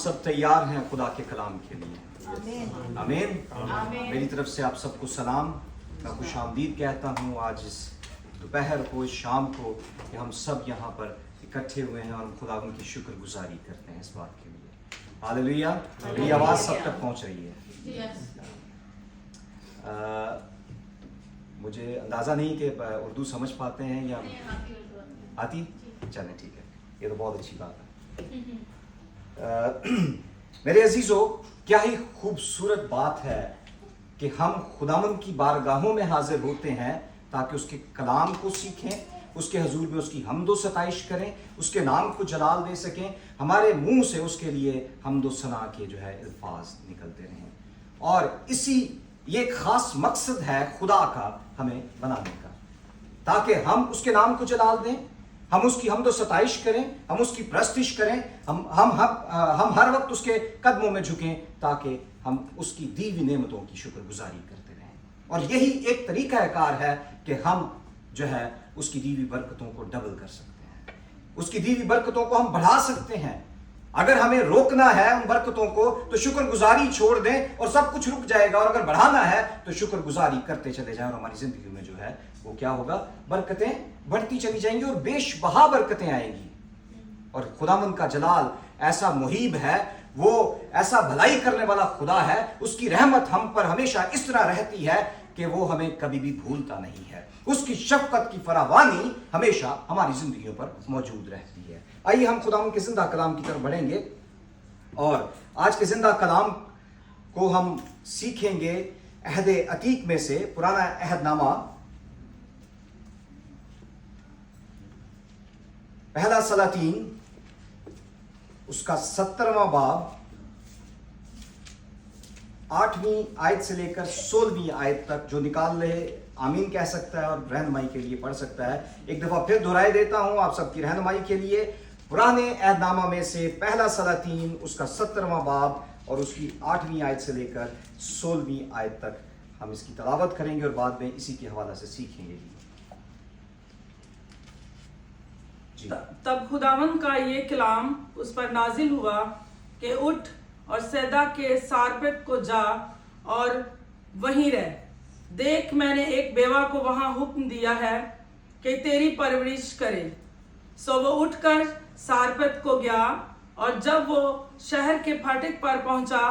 सब तैयार हैं खुदा के कलाम के लिए। आमीन। मेरी तरफ से आप सबको सलाम, मैं खुश आमदीद कहता हूँ आज इस दोपहर को, इस शाम को कि हम सब यहाँ पर इकट्ठे हुए हैं और हम खुदा की शुक्रगुजारी करते हैं इस बात के लिए। हालेलुया। मेरी आवाज़ सब तक पहुँच रही है? मुझे अंदाज़ा नहीं कि उर्दू समझ पाते हैं या आती? चलें ठीक है, ये तो बहुत अच्छी बात है। मेरे अजीजों, क्या ही खूबसूरत बात है कि हम खुदावंद की बारगाहों में हाजिर होते हैं ताकि उसके कलाम को सीखें, उसके हजूर में उसकी हम्दो सताइश करें, उसके नाम को जलाल दे सकें, हमारे मुंह से उसके लिए हम्दो सना के जो है अल्फाज निकलते रहें। और इसी ये खास मकसद है खुदा का हमें बनाने का, ताकि हम उसके नाम को जलाल दें, हम उसकी हम्दो सताइश करें, हम उसकी प्रस्तिश करें, हम हर वक्त उसके कदमों में झुकें ताकि हम उसकी दी हुई नेमतों की शुक्रगुजारी करते रहें। और यही एक तरीका कार है कि हम जो है उसकी दी हुई बरकतों को डबल कर सकते हैं, उसकी दी हुई बरकतों को हम बढ़ा सकते हैं। अगर हमें रोकना है उन बरकतों को तो शुक्रगुजारी छोड़ दें और सब कुछ रुक जाएगा, और अगर बढ़ाना है तो शुक्रगुजारी करते चले जाएं और हमारी जिंदगी में जो है वो क्या होगा, बरकतें बढ़ती चली जाएंगी और बेशबहा बरकतें आएंगी। और खुदावंद का जलाल ऐसा मुहीब है, वो ऐसा भलाई करने वाला खुदा है, उसकी रहमत हम पर हमेशा इस तरह रहती है कि वो हमें कभी भी भूलता नहीं है, उसकी शफकत की फरावानी हमेशा हमारी जिंदगियों पर मौजूद रहती है। आइए हम खुदावंद के जिंदा कलाम की तरफ बढ़ेंगे और आज के जिंदा कलाम को हम सीखेंगे अहद अतीक में से, पुराना अहदनामा पहला सलातीन उसका 17वां बाब 8वीं आयत से लेकर 16वीं आयत तक, जो निकाल ले आमीन कह सकता है और रहनुमाई के लिए पढ़ सकता है। एक दफा फिर दोहराए देता हूं आप सबकी रहनुमाई के लिए। पुराने अहदनामा में से पहला सलातीन उसका 17वां बाब और उसकी 8वीं आयत से लेकर 16वीं आयत तक हम इसकी तलावत करेंगे और बाद में इसी के हवाला से सीखेंगे। तब खुदावंद का ये कलाम उस पर नाजिल हुआ कि उठ और सैदा के सारपत को जा और वहीं रह। देख, मैंने एक बेवा को वहां हुक्म दिया है कि तेरी परवरिश करे। सो वो उठकर सारपत को गया, और जब वो शहर के फाटक पर पहुंचा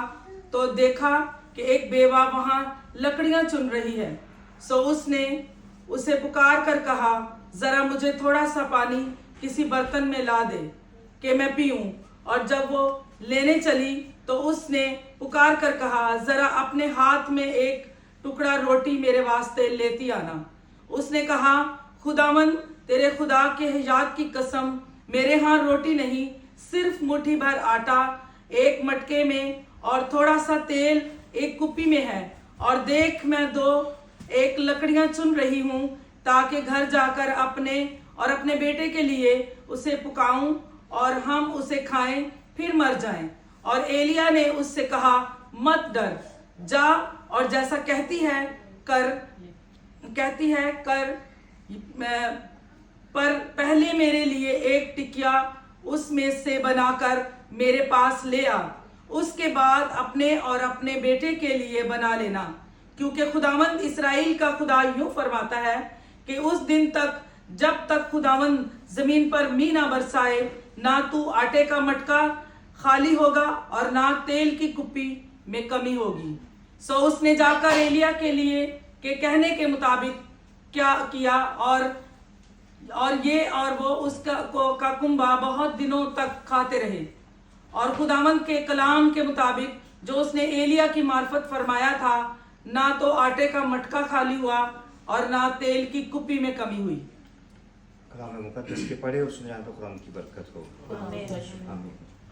तो देखा कि एक बेवा वहां लकड़ियां चुन रही है। सो उसने उसे पुकार कर कहा, जरा मुझे थोड़ा सा पानी किसी बर्तन में ला दे कि मैं पीऊं। और जब वो लेने चली तो उसने पुकार कर कहा, जरा अपने हाथ में एक टुकड़ा रोटी मेरे वास्ते लेती आना। उसने कहा, खुदावंद तेरे खुदा के हयात की कसम, मेरे यहाँ रोटी नहीं, सिर्फ मुट्ठी भर आटा एक मटके में और थोड़ा सा तेल एक कुप्पी में है। और देख, मैं एक लकड़ियां चुन रही हूँ ताकि घर जाकर अपने और अपने बेटे के लिए उसे पकाऊं और हम उसे खाएं फिर मर जाएं। और एलिया ने उससे कहा, मत डर, जा और जैसा कहती है कर। पर पहले मेरे लिए एक टिकिया उसमें से बनाकर मेरे पास ले आ, उसके बाद अपने और अपने बेटे के लिए बना लेना, क्योंकि खुदावंद इस्राएल का खुदा यूं फरमाता है कि उस दिन तक जब तक खुदावंद जमीन पर मी ना बरसाए, ना तू आटे का मटका खाली होगा और ना तेल की कुप्पी में कमी होगी। सो उसने जाकर एलिया के लिए के कहने के मुताबिक क्या किया, और वो उसका कुंबा बहुत दिनों तक खाते रहे। और खुदावंद के कलाम के मुताबिक जो उसने एलिया की मार्फत फरमाया था, ना तो आटे का मटका खाली हुआ और ना तेल की कुप्पी में कमी हुई। कलाम मुकद्दस के पढ़े और सुने तो खुदा की बरकत हो। आमीन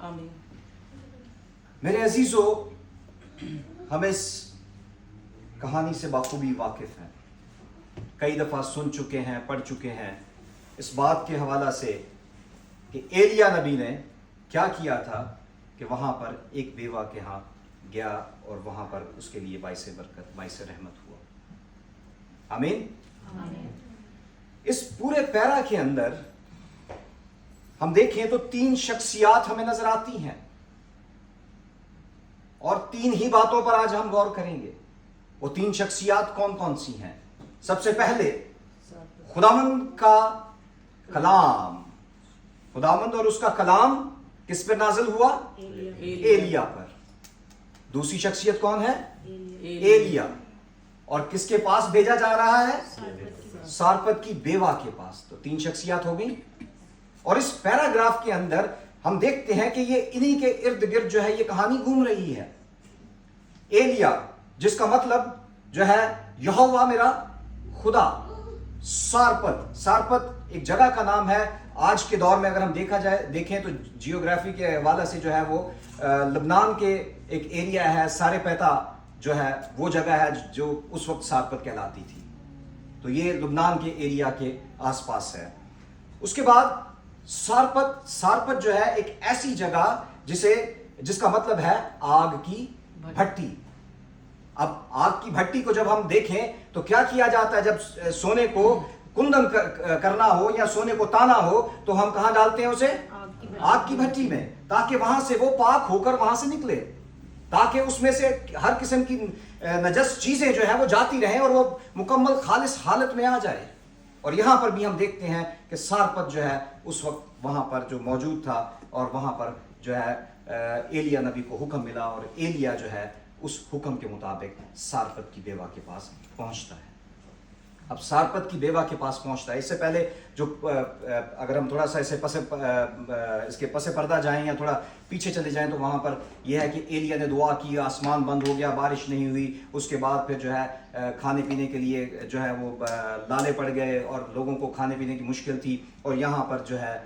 आमीन। मेरे अजीजों, हम इस कहानी से बाखूबी वाकिफ हैं, कई दफ़ा सुन चुके हैं, पढ़ चुके हैं इस बात के हवाला से कि एलिया नबी ने क्या किया था कि वहाँ पर एक बेवा के यहाँ गया और वहाँ पर उसके लिए बाइसे बरकत, बाइसे रहमत हुआ। आमीन। इस पूरे पैरा के अंदर हम देखें तो 3 शख्सियात हमें नजर आती हैं। اور 3 ہی باتوں پر آج ہم غور کریں گے. وہ 3 شخصیات کون کون سی ہیں؟ سب سے پہلے خداوند کا کلام. خداوند اور اس کا کلام کس پر نازل ہوا؟ ایلیا پر. دوسری شخصیت کون ہے؟ ایلیا. اور کس کے پاس بھیجا جا رہا ہے؟ سارپت کی بیوہ کے پاس. تو 3 شخصیات ہو گئی. اور اس پیراگراف کے اندر ہم دیکھتے ہیں کہ یہ انہی کے ارد گرد جو ہے یہ کہانی گھوم رہی ہے. ایلیا جس کا مطلب جو ہے یہوہ میرا خدا. سارپت ایک جگہ کا نام ہے. آج کے دور میں اگر ہم دیکھیں تو جیوگرافی کے حوالے سے جو ہے وہ لبنان کے ایک ایریا ہے. سارے پیتا جو ہے وہ جگہ ہے جو اس وقت سارپت کہلاتی تھی. تو یہ لبنان کے ایریا کے آس پاس ہے. اس کے بعد سارپت جو ہے ایک ایسی جگہ جس کا مطلب ہے آگ کی بھٹی. اب آگ کی بھٹی کو جب ہم دیکھیں تو کیا کیا جاتا ہے؟ جب سونے کو کندن کرنا ہو یا سونے کو تانا ہو تو ہم کہاں ڈالتے ہیں اسے؟ آگ کی بھٹی میں، تاکہ وہاں سے وہ پاک ہو کر وہاں سے نکلے، تاکہ اس میں سے ہر قسم کی نجس چیزیں جو ہیں وہ جاتی رہیں اور وہ مکمل خالص حالت میں آ جائے. اور یہاں پر بھی ہم دیکھتے ہیں کہ سارپت جو ہے اس وقت وہاں پر جو موجود تھا، اور وہاں پر جو ہے ایلیا نبی کو حکم ملا، اور ایلیا جو ہے اس حکم کے مطابق سارپت کی بیوہ کے پاس پہنچتا ہے. اب سارپت کی بیوہ کے پاس پہنچتا ہے. اس سے پہلے جو اگر ہم تھوڑا سا اس کے پس پردہ جائیں یا تھوڑا پیچھے چلے جائیں تو وہاں پر یہ ہے کہ ایلیا نے دعا کی، آسمان بند ہو گیا، بارش نہیں ہوئی. اس کے بعد پھر جو ہے کھانے پینے کے لیے جو ہے وہ لالے پڑ گئے اور لوگوں کو کھانے پینے کی مشکل تھی. اور یہاں پر جو ہے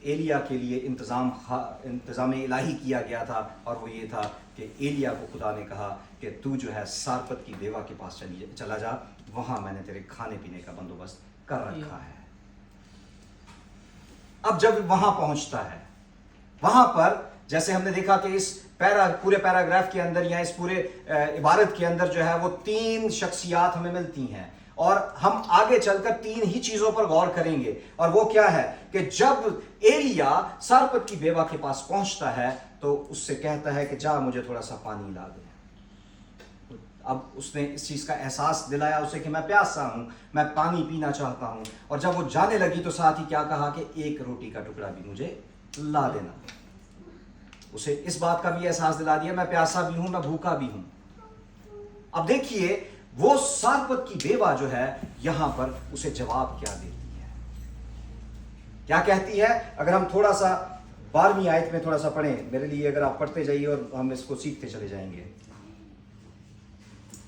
ایلیا کے لیے انتظام الہی کیا گیا تھا، اور وہ یہ تھا کہ ایلیا کو خدا نے کہا کہ تو جو ہے سارپت کی بیوہ کے پاس چلا جا، وہاں میں نے تیرے کھانے پینے کا بندوبست کر رکھا ہے. اب جب وہاں پہنچتا ہے، وہاں پر جیسے ہم نے دیکھا کہ اس پورے پیراگراف کے اندر یا اس پورے عبارت کے اندر جو ہے وہ 3 شخصیات ہمیں ملتی ہیں، اور ہم آگے چل کر 3 ہی چیزوں پر غور کریں گے. اور وہ کیا ہے کہ جب ایلیا سارپت کی بیوہ کے پاس پہنچتا ہے تو اس سے کہتا ہے کہ جا مجھے تھوڑا سا پانی لا دے. اب اس نے اس چیز کا احساس دلایا اسے کہ میں پیاسا ہوں، میں پانی پینا چاہتا ہوں. اور جب وہ جانے لگی تو ساتھ ہی کیا کہا کہ 1 روٹی کا ٹکڑا بھی مجھے لا دینا. اسے اس بات کا بھی احساس دلا دیا میں پیاسا بھی ہوں، میں بھوکا بھی ہوں. اب دیکھیے وہ سارپت کی بیوہ جو ہے یہاں پر اسے جواب کیا دیتی ہے، کیا کہتی ہے؟ اگر ہم تھوڑا سا 12ویں آیت میں تھوڑا سا پڑھیں میرے لیے، اگر آپ پڑھتے جائیے اور ہم اس کو سیکھتے چلے جائیں گے.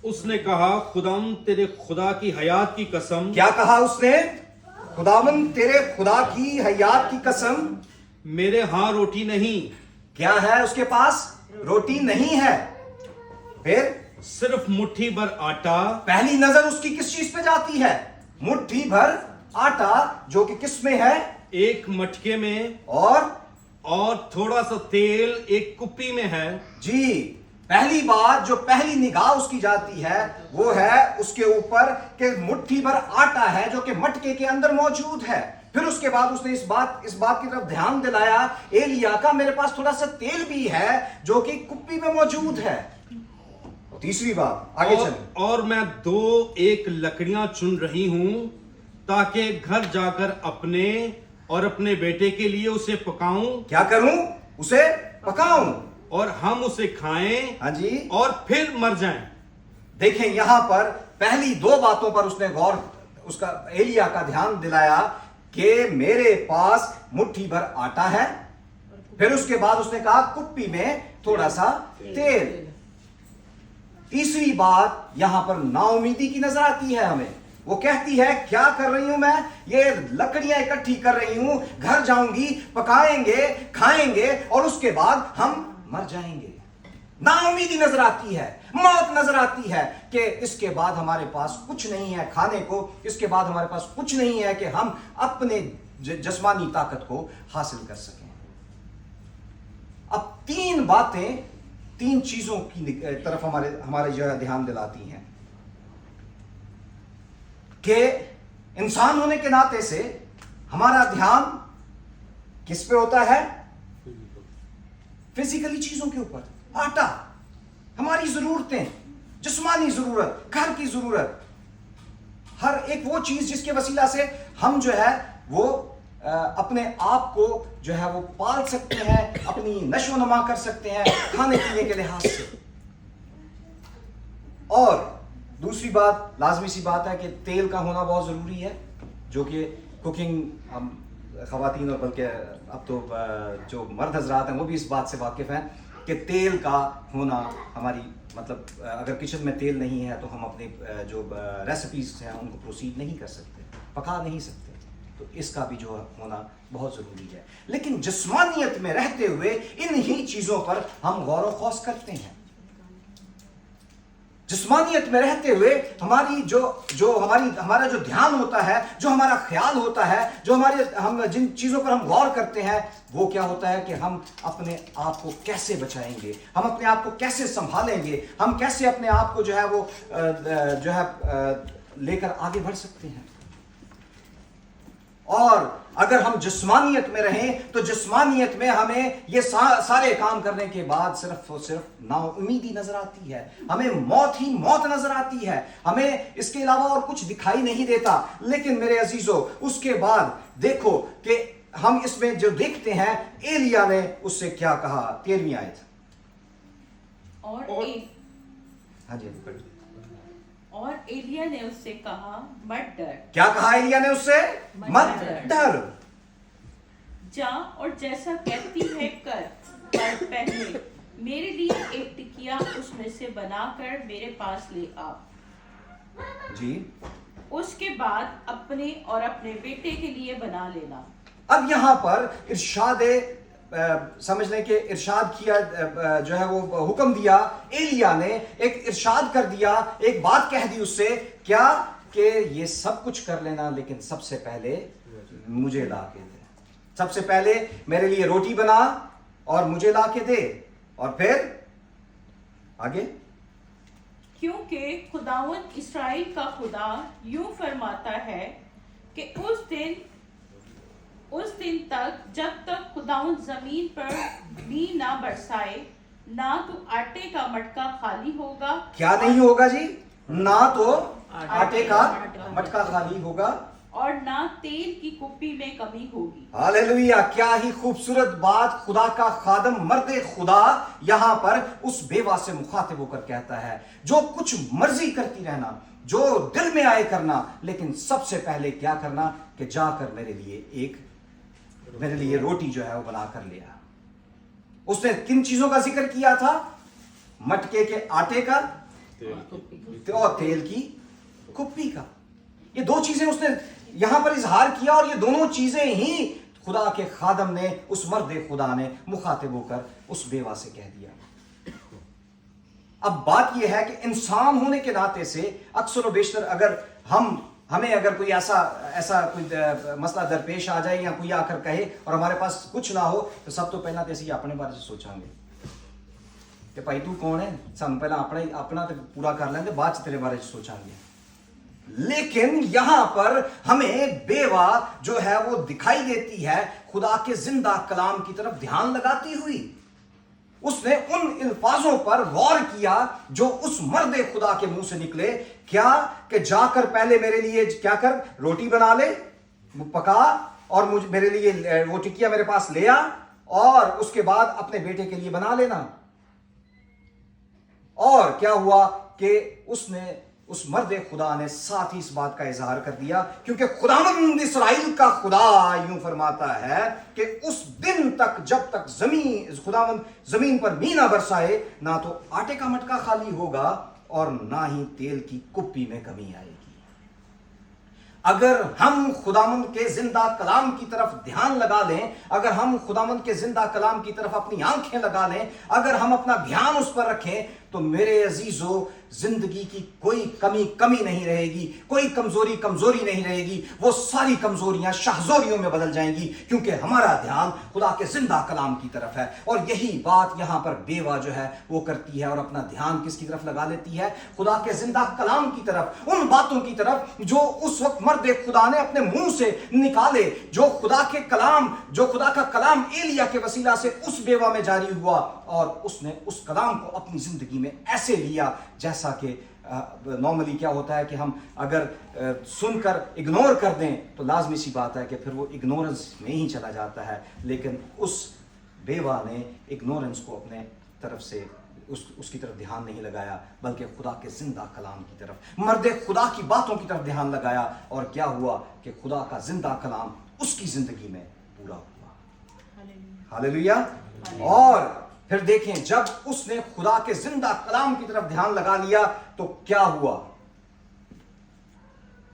اس نے کہا خداوند تیرے خدا کی حیات کی قسم. کیا کہا اس نے؟ خداوند تیرے خدا کی حیات کی قسم، میرے ہاں روٹی نہیں. کیا ہے اس کے پاس؟ روٹی نہیں ہے. پھر صرف مٹھی بھر آٹا. پہلی نظر اس کی کس چیز پہ جاتی ہے؟ مٹھی بھر آٹا، جو کہ کس میں ہے؟ ایک مٹکے میں، اور تھوڑا سا تیل ایک کپی میں ہے. جی، پہلی بات جو پہلی نگاہ اس کی جاتی ہے وہ ہے اس کے اوپر کہ مٹھی بھر آٹا ہے جو کہ مٹکے کے اندر موجود ہے. پھر اس کے بعد اس نے اس بات کی طرف دھیان دلایا ایلیا کا، میرے پاس تھوڑا سا تیل بھی ہے جو کہ کپی میں موجود ہے. تیسری بات آگے چلیں. اور میں 2 لکڑیاں چن رہی ہوں تاکہ گھر جا کر اپنے اور اپنے بیٹے کے لیے اسے پکاؤں. کیا کروں؟ اسے پکاؤں اور ہم اسے کھائیں. ہاں جی، اور پھر مر جائیں. دیکھیں یہاں پر پہلی 2 باتوں پر اس نے اس کا ایلیا کا دھیان دلایا کہ میرے پاس مٹھی بھر آٹا ہے. پھر اس کے بعد اس نے کہا کپی میں تھوڑا سا تیل. تیسری بات یہاں پر نا امیدی کی نظر آتی ہے ہمیں. وہ کہتی ہے کیا کر رہی ہوں میں؟ یہ لکڑیاں اکٹھی کر رہی ہوں، گھر جاؤں گی، پکائیں گے، کھائیں گے اور اس کے بعد ہم مر جائیں گے. نا امیدی نظر آتی ہے، موت نظر آتی ہے کہ اس کے بعد ہمارے پاس کچھ نہیں ہے کھانے کو، اس کے بعد ہمارے پاس کچھ نہیں ہے کہ ہم اپنے جسمانی طاقت کو حاصل کر سکیں. اب 3 باتیں 3 چیزوں کی طرف ہمارے جو ہے دھیان دلاتی ہیں کہ انسان ہونے کے ناطے سے ہمارا دھیان کس پہ ہوتا ہے؟ فزیکلی چیزوں کے اوپر. आटा, हमारी जरूरतें, जिस्मानी जरूरत, घर की जरूरत, हर एक वो चीज जिसके वसीला से हम जो है वो अपने आप को जो है वो पाल सकते हैं, अपनी नशो नमा कर सकते हैं खाने पीने के लिहाज से। और दूसरी बात, लाजमी सी बात है कि तेल का होना बहुत ज़रूरी है, जो कि कुकिंग हम ख़वातीन और बल्कि अब तो जो मर्द हजरात हैं वो भी इस बात से वाकिफ़ हैं कि तेल का होना हमारी मतलब अगर किचन में तेल नहीं है तो हम अपने जो रेसिपीज़ हैं उनको प्रोसीड नहीं कर सकते, पका नहीं सकते। तो इसका भी जो होना बहुत ज़रूरी है। लेकिन जिस्मानियत में रहते हुए इन ही चीज़ों पर हम गौर व खौस करते हैं। जिस्मानियत में रहते हुए हमारी हमारा जो ध्यान होता है, जो हमारा ख्याल होता है, हम जिन चीज़ों पर हम गौर करते हैं, वो क्या होता है कि हम अपने आप को कैसे बचाएंगे, हम अपने आप को कैसे संभालेंगे, हम कैसे अपने आप को जो है वो लेकर आगे बढ़ सकते हैं। और अगर हम जिस्मानियत में रहें तो जिस्मानियत में हमें ये सारे काम करने के बाद सिर्फ और सिर्फ नाउम्मीदी नजर आती है, हमें मौत ही मौत नजर आती है, हमें इसके अलावा और कुछ दिखाई नहीं देता। लेकिन मेरे अजीजों, उसके बाद देखो कि हम इसमें जो देखते हैं एलिया ने उससे क्या कहा। 13वीं आयत। और एलिया ने उससे कहा, मत डर। क्या कहा एलिया ने उससे? मत डर। जा और जैसा कहती है कर, पर पहले मेरे लिए एक टिकिया उसमें से बनाकर मेरे पास ले आ। जी। उसके बाद अपने और अपने बेटे के लिए बना लेना। अब यहां पर इरशाद समझ लें कि इरशाद किया जो है वो हुक्म दिया, एलिया ने एक इरशाद कर दिया, एक बात कह दी उससे, क्या कि ये सब कुछ कर लेना लेकिन सबसे पहले मुझे ला के दे, सबसे पहले मेरे लिए रोटी बना और मुझे ला के दे, और फिर आगे। क्योंकि खुदावंद इस्राएल का खुदा यूं फरमाता है कि उस दिन तक जब तक खुदावंद जमीन पर भी ना बरसाए, ना तो आटे का मटका खाली होगा। क्या नहीं होगा जी? ना तो आटे का मटका खाली होगा और ना तेल की कुप्पी में कमी होगी। हालेलुया! क्या ही खूबसूरत बात खुदा का खादम मर्द खुदा यहाँ पर उस बेवा से मुखातिब होकर कहता है, जो कुछ मर्जी करती रहना, जो दिल में आए करना, लेकिन सबसे पहले क्या करना कि जाकर मेरे लिए रोटी जो है वो बना कर लिया। उसने किन चीजों का जिक्र किया था? मटके के आटे का और तेल की कुप्पी का। ये दो चीजें उसने यहां पर इजहार किया, और ये दोनों चीजें ही खुदा के खादम ने, उस मर्द खुदा ने मुखातिब होकर उस बेवा से कह दिया। अब बात यह है कि इंसान होने के नाते से अक्सर और बेशतर अगर हमें अगर कोई ऐसा कोई मसला दरपेश आ जाए या कोई आकर कहे और हमारे पास कुछ ना हो, तो सब तो पहला तो अपने बारे में सोचांगे कि भाई तू कौन है, सानू पहला अपना तो पूरा कर लेंगे, बाद तेरे बारे में सोचांगे। लेकिन यहां पर हमें बेवा जो है वो दिखाई देती है खुदा के जिंदा कलाम की तरफ ध्यान लगाती हुई। उसने उन अल्फाजों पर गौर किया जो उस मर्द खुदा के मुंह से निकले, क्या कि जाकर पहले मेरे लिए क्या कर, रोटी बना ले, पका, और मेरे लिए वो टिकिया मेरे पास ले आ, और उसके बाद अपने बेटे के लिए बना लेना। और क्या हुआ कि उस मर्द खुदा ने साथ ही इस बात का इजहार कर दिया, क्योंकि खुदावंद इस्राएल का खुदा यूं फरमाता है कि उस दिन तक जब तक खुदावंद जमीन पर मी ना बरसाए, ना तो आटे का मटका खाली होगा और ना ही तेल की कुप्पी में कमी आएगी। अगर हम खुदावंद के जिंदा कलाम की तरफ ध्यान लगा लें, अगर हम खुदावंद के जिंदा कलाम की तरफ अपनी आंखें लगा लें, अगर हम अपना ध्यान उस पर रखें, तो मेरे अजीजों जिंदगी की कोई कमी नहीं रहेगी, कोई कमजोरी नहीं रहेगी। वो सारी कमजोरियां शाहजोरियों में बदल जाएंगी, क्योंकि हमारा ध्यान खुदा के जिंदा कलाम की तरफ है। और यही बात यहां पर बेवा जो है वो करती है, और अपना ध्यान किसकी तरफ लगा लेती है? खुदा के जिंदा कलाम की तरफ, उन बातों की तरफ जो उस वक्त मर्द खुदा ने अपने मुंह से निकाले, जो खुदा का कलाम एलिया के वसीला से उस बेवा में जारी हुआ, और उसने उस कलाम को अपनी जिंदगी में ऐसे लिया जैसा कि नॉर्मली क्या होता है कि हम अगर सुनकर इग्नोर कर दें तो लाजमी सी बात है कि फिर वो इग्नोरेंस में ही चला जाता है। लेकिन उस बेवा ने इग्नोरेंस को अपने तरफ से उसकी तरफ ध्यान नहीं लगाया, बल्कि खुदा के जिंदा कलाम की तरफ, मर्द खुदा की बातों की तरफ ध्यान लगाया। और क्या हुआ कि खुदा का जिंदा कलाम उसकी जिंदगी में पूरा हुआ। हालेलुया। और फिर देखें, जब उसने खुदा के जिंदा कलाम की तरफ ध्यान लगा लिया तो क्या हुआ?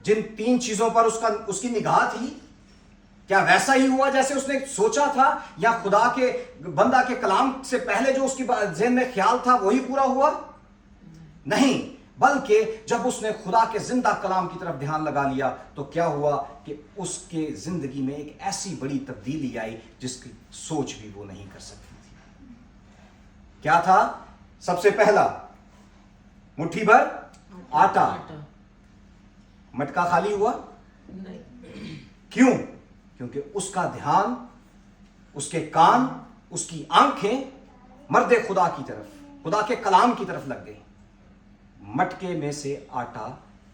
जिन 3 चीजों पर उसकी निगाह थी, क्या वैसा ही हुआ जैसे उसने सोचा था, या खुदा के बंदा के कलाम से पहले जो उसकी ज़हन में ख्याल था वही पूरा हुआ? नहीं, बल्कि जब उसने खुदा के जिंदा कलाम की तरफ ध्यान लगा लिया तो क्या हुआ कि उसके जिंदगी में एक ऐसी बड़ी तब्दीली आई जिसकी सोच भी वो नहीं कर सकती थी। क्या था? सबसे पहला, मुट्ठी भर आटा। मटका खाली हुआ? क्यों? क्योंकि उसका ध्यान, उसके कान, उसकी आंखें मर्द खुदा की तरफ, खुदा के कलाम की तरफ लग गई। मटके में से आटा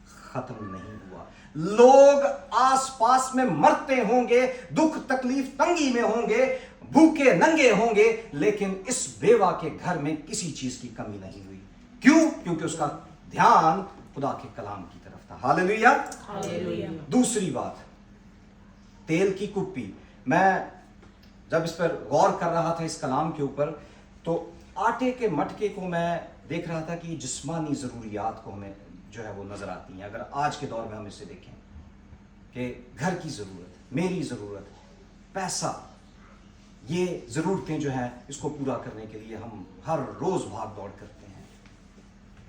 खत्म नहीं हुआ। लोग आसपास में मरते होंगे, दुख तकलीफ तंगी में होंगे, भूखे नंगे होंगे, लेकिन इस बेवा के घर में किसी चीज की कमी नहीं हुई। क्यों? क्योंकि उसका ध्यान खुदा के कलाम की तरफ था। हालेलुया। हालेलुया। दूसरी बात, तेल की कुप्पी। मैं जब इस पर गौर कर रहा था इस कलाम के ऊपर, तो आटे के मटके को मैं देख रहा था कि जिस्मानी ज़रूरियात को हमें जो है वो नज़र आती हैं। अगर आज के दौर में हम इसे देखें कि घर की ज़रूरत, मेरी ज़रूरत, पैसा, ये ज़रूरतें जो हैं इसको पूरा करने के लिए हम हर रोज़ भाग दौड़ करते हैं,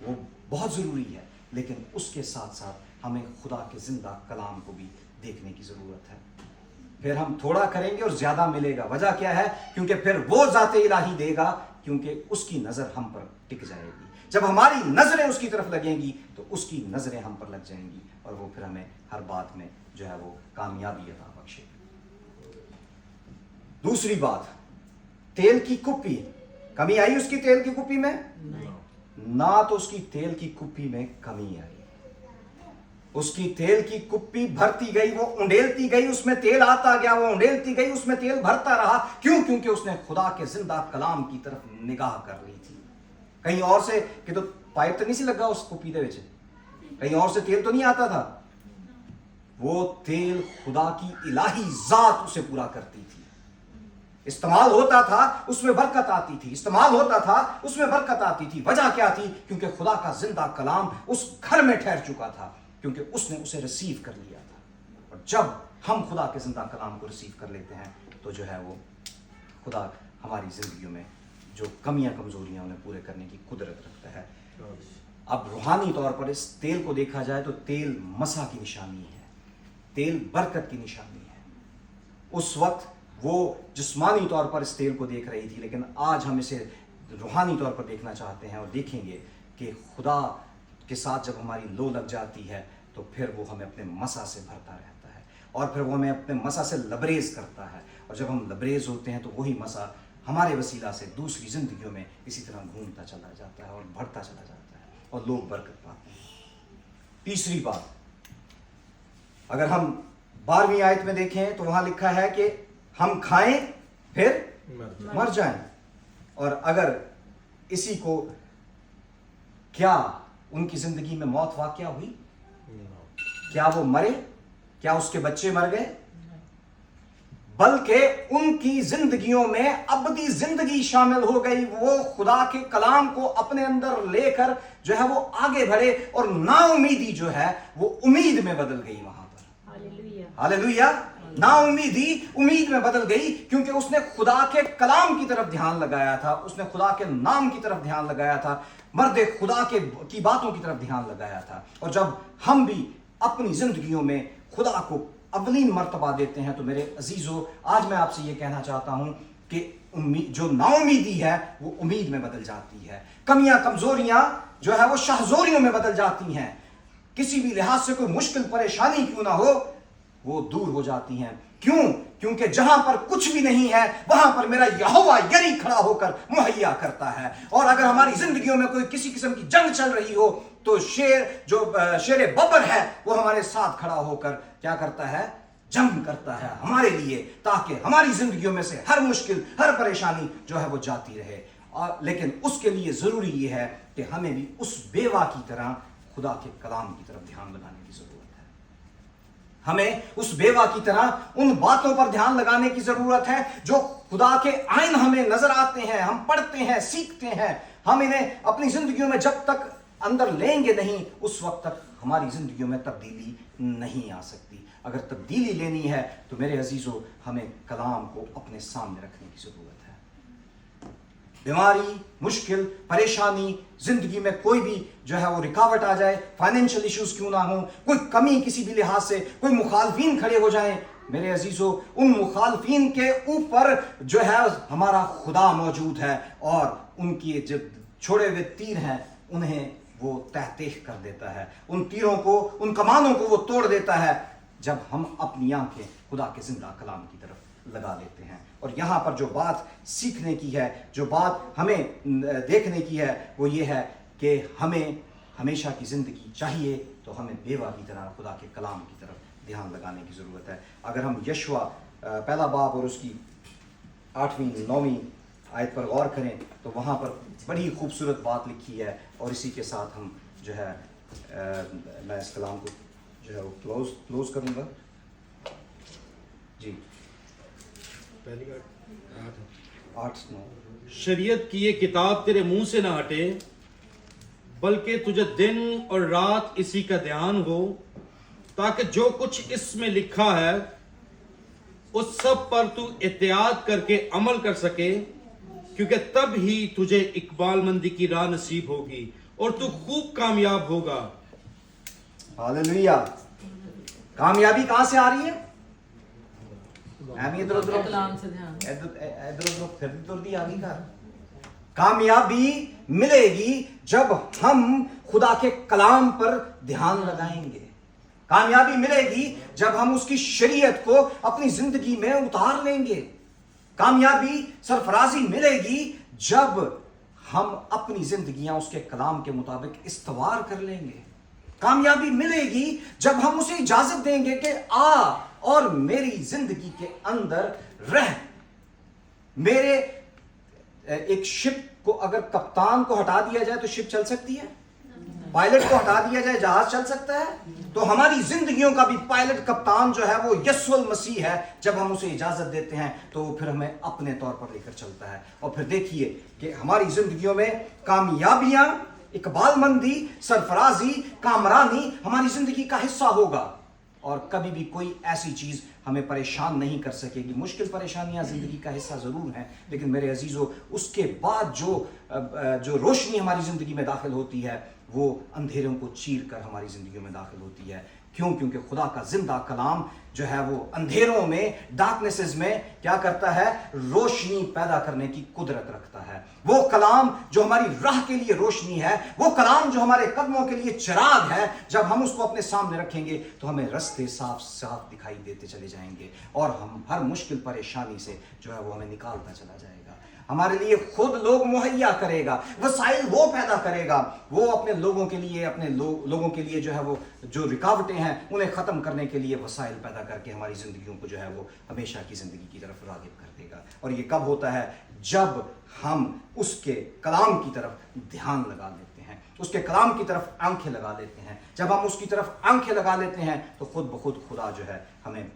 वो बहुत ज़रूरी है। लेकिन उसके साथ साथ हमें खुदा के ज़िंदा कलाम को भी देखने की ज़रूरत है। फिर हम थोड़ा करेंगे और ज़्यादा मिलेगा। वजह क्या है? क्योंकि फिर वो ज़ाते इलाही देगा, क्योंकि उसकी नज़र हम पर टिक जाएगी। जब हमारी नज़रें उसकी तरफ लगेंगी तो उसकी नज़रें हम पर लग जाएंगी, और वो फिर हमें हर बात में जो है वो कामयाबी अता बख्शेगी। दूसरी बात, तेल की कुप्पी। कमी आई उसकी तेल की कुप्पी में? ना तो उसकी तेल की कुप्पी में कमी आई। उसकी तेल की कुप्पी भरती गई, वो उंडेलती गई, उसमें तेल आता गया, वो उंडेलती गई, उसमें तेल भरता रहा। क्यों? क्योंकि उसने खुदा के जिंदा कलाम की तरफ निगाह कर ली थी। कहीं और से कि तो पाइप तो नहीं सी लगा उस कुप्पी दे विच, कहीं और से तेल तो नहीं आता था। वो तेल खुदा की इलाही जात उसे पूरा करती थी। इस्तेमाल होता था, उसमें बरकत आती थी। इस्तेमाल होता था, उसमें बरकत आती थी। वजह क्या थी? क्योंकि खुदा का जिंदा कलाम उस घर में ठहर चुका था, क्योंकि उसने उसे रिसीव कर लिया था। और जब हम खुदा के जिंदा कलाम को रिसीव कर लेते हैं तो जो है वो खुदा हमारी जिंदगियों में जो कमियां कमजोरियां उन्हें पूरे करने की कुदरत रखता है। अब रूहानी तौर पर इस तेल को देखा जाए तो तेल मसा की निशानी है, तेल बरकत की निशानी है। उस वक्त वो जिस्मानी तौर पर इस तेल को देख रही थी, लेकिन आज हम इसे रूहानी तौर पर देखना चाहते हैं और देखेंगे कि खुदा के साथ जब हमारी लो लग जाती है तो फिर वो हमें अपने मसा से भरता रहता है, और फिर वो हमें अपने मसा से लबरेज करता है। और जब हम लबरेज होते हैं तो वही मसा हमारे वसीला से दूसरी जिंदगियों में इसी तरह घूमता चला जाता है और बढ़ता चला जाता है, और लोग बरकत पाते हैं। तीसरी बात, अगर हम 12वीं आयत में देखें तो वहां लिखा है कि हम खाएं फिर मर जाएं। और अगर इसी को, क्या उनकी जिंदगी में मौत वाकया हुई? क्या वो मरे? क्या उसके बच्चे मर गए? बल्कि उनकी जिंदगियों में अबदी जिंदगी शामिल हो गई। वो खुदा के कलाम को अपने अंदर लेकर जो है वो आगे बढ़े, और नाउमीदी जो है वो उम्मीद में बदल गई वहां पर। हालेलुया। नाउमीदी उम्मीद में बदल गई, क्योंकि उसने खुदा के कलाम की तरफ ध्यान लगाया था, उसने खुदा के नाम की तरफ ध्यान लगाया था, मर्द खुदा की बातों की तरफ ध्यान लगाया था। और जब हम भी अपनी जिंदगियों में खुदा को अवलीन मर्तबा देते हैं, तो मेरे अजीजों, आज मैं आपसे ये कहना चाहता हूं कि जो नाउमीदी है वो उम्मीद में बदल जाती है, कमियां कमजोरियां जो है वो शाहजोरियों में बदल जाती हैं, किसी भी लिहाज से कोई मुश्किल परेशानी क्यों ना हो वो दूर हो जाती हैं। क्यों? क्योंकि जहां पर कुछ भी नहीं है वहां पर मेरा यहोवा यरी खड़ा होकर मुहैया करता है। और अगर हमारी जिंदगियों में कोई किसी किस्म की जंग चल रही हो तो शेर बबर है वो हमारे साथ खड़ा होकर क्या करता है? जंग करता है हमारे लिए, ताकि हमारी जिंदगियों में से हर मुश्किल, हर परेशानी जो है वो जाती रहे। और लेकिन उसके लिए जरूरी ये है कि हमें भी उस बेवा की तरह खुदा के कलाम की तरफ ध्यान लगाने की जरूरत है। हमें उस बेवा की तरह उन बातों पर ध्यान लगाने की जरूरत है जो खुदा के आइन हमें नजर आते हैं, हम पढ़ते हैं, सीखते हैं। हम इन्हें अपनी जिंदगियों में जब तक अंदर लेंगे नहीं, उस वक्त तक हमारी जिंदगियों में तब्दीली नहीं आ सकती। अगर तब्दीली लेनी है तो मेरे अजीजों, हमें कलाम को अपने सामने रखने की जरूरत है। बीमारी, मुश्किल, परेशानी, जिंदगी में कोई भी जो है वो रुकावट आ जाए, फाइनेंशियल इश्यूज क्यों ना हो, कोई कमी किसी भी लिहाज से, कोई मुखालफिन खड़े हो जाएं, मेरे अजीजों, उन मुखालफिन के ऊपर जो है हमारा खुदा मौजूद है और उनकी जो छोड़े हुए तीर हैं उन्हें वो तहतीह कर देता है, उन तीरों को, उन कमानों को वो तोड़ देता है जब हम अपनी आंखें खुदा के जिंदा कलाम की तरफ लगा लेते हैं। और यहाँ पर जो बात सीखने की है, जो बात हमें देखने की है, वो ये है कि हमें हमेशा की जिंदगी चाहिए तो हमें बेवा की तरह खुदा के कलाम की तरफ ध्यान लगाने की ज़रूरत है। अगर हम यशवा पहला बाब और उसकी 8वीं 9वीं आयत पर गौर करें तो वहाँ पर बड़ी खूबसूरत बात लिखी है। और इसी के साथ हम जो है मैं इस कलाम को जो है वो क्लोज करूँगा जी। पहली 8-9 शरीयत की ये किताब तेरे मुंह से ना हटे, बल्कि तुझे दिन और रात इसी का ध्यान हो, ताकि जो कुछ इसमें लिखा है उस सब पर तू एहतियात करके अमल कर सके, क्योंकि तब ही तुझे इकबालमंदी की राह नसीब होगी और तू खूब कामयाब होगा। हालेलुया। कामयाबी कहां से आ रही है? इधर उधर फिर दी आगे का। कामयाबी मिलेगी जब हम खुदा के कलाम पर ध्यान लगाएंगे। कामयाबी मिलेगी जब हम उसकी शरीयत को अपनी जिंदगी में उतार लेंगे। कामयाबी सरफराजी मिलेगी जब हम अपनी जिंदगियां उसके कलाम के मुताबिक इस्तवार कर लेंगे। कामयाबी मिलेगी जब हम उसे इजाजत देंगे कि आ और मेरी जिंदगी के अंदर रह। मेरे एक शिप को अगर कप्तान को हटा दिया जाए तो शिप चल सकती है? पायलट को हटा दिया जाए जहाज चल सकता है? तो हमारी जिंदगियों का भी पायलट कप्तान जो है वो यीशु मसीह है। जब हम उसे इजाजत देते हैं तो वो फिर हमें अपने तौर पर लेकर चलता है। और फिर देखिए कि हमारी जिंदगियों में कामयाबियां, इकबालमंदी, सरफराजी, कामरानी हमारी जिंदगी का हिस्सा होगा और कभी भी कोई ऐसी चीज हमें परेशान नहीं कर सकेगी। मुश्किल परेशानियां जिंदगी का हिस्सा जरूर हैं, लेकिन मेरे अजीजों, उसके बाद जो रोशनी हमारी जिंदगी में दाखिल होती है वो अंधेरों को चीर कर हमारी जिंदगियों में दाखिल होती है। क्यों? क्योंकि खुदा का जिंदा कलाम जो है वो अंधेरों में, डार्कनेसेस में क्या करता है? रोशनी पैदा करने की कुदरत रखता है। वो कलाम जो हमारी राह के लिए रोशनी है, वो कलाम जो हमारे कदमों के लिए चिराग है, जब हम उसको अपने सामने रखेंगे तो हमें रास्ते साफ साफ दिखाई देते चले जाएंगे और हम हर मुश्किल परेशानी से जो है वो हमें निकालता चला जाएगा। हमारे लिए खुद लोग मुहैया करेगा, वसाइल वो पैदा करेगा। वो अपने लोगों के लिए, अपने लोगों के लिए जो है वो जो रुकावटें हैं उन्हें ख़त्म करने के लिए वसाइल पैदा करके हमारी ज़िंदगियों को जो है वो हमेशा की ज़िंदगी की तरफ राग़िब कर देगा। और ये कब होता है? जब हम उसके कलाम की तरफ ध्यान लगा लेते हैं, उसके कलाम की तरफ आंखें लगा लेते हैं। जब हम उसकी तरफ आंखें लगा लेते हैं तो खुद ब खुद खुदा जो है हमें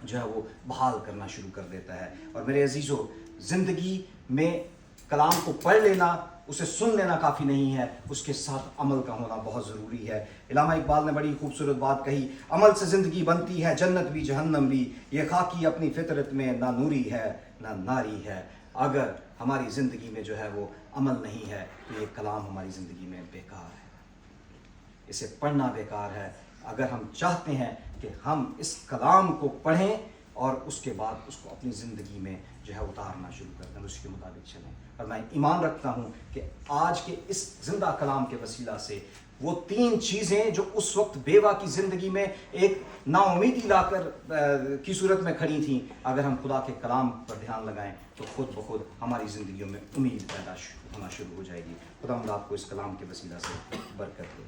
जो है वो बहाल करना शुरू कर देता है। और मेरे अजीज़ों, ज़िंदगी में कलाम को पढ़ लेना, उसे सुन लेना काफ़ी नहीं है, उसके साथ अमल का होना बहुत ज़रूरी है। इलामा इकबाल ने बड़ी खूबसूरत बात कही, अमल से ज़िंदगी बनती है, जन्नत भी जहन्नम भी, ये खाकी अपनी फितरत में ना नूरी है ना नारी है। अगर हमारी ज़िंदगी में जो है वो अमल नहीं है तो ये कलाम हमारी ज़िंदगी में बेकार है, इसे पढ़ना बेकार है। अगर हम चाहते हैं कि हम इस कलाम को पढ़ें और उसके बाद उसको अपनी ज़िंदगी में जो है उतारना शुरू कर दें, उसके मुताबिक चलें। और मैं ईमान रखता हूँ कि आज के इस ज़िंदा कलाम के वसीला से वो 3 चीज़ें जो उस वक्त बेवा की ज़िंदगी में एक नाउमीदी लाकर की सूरत में खड़ी थीं, अगर हम खुदा के कलाम पर ध्यान लगाएं तो खुद ब खुद हमारी ज़िंदगियों में उम्मीद पैदा होना शुरू हो जाएगी। खुदा आपको इस कलाम के वसीला से बरकत दे।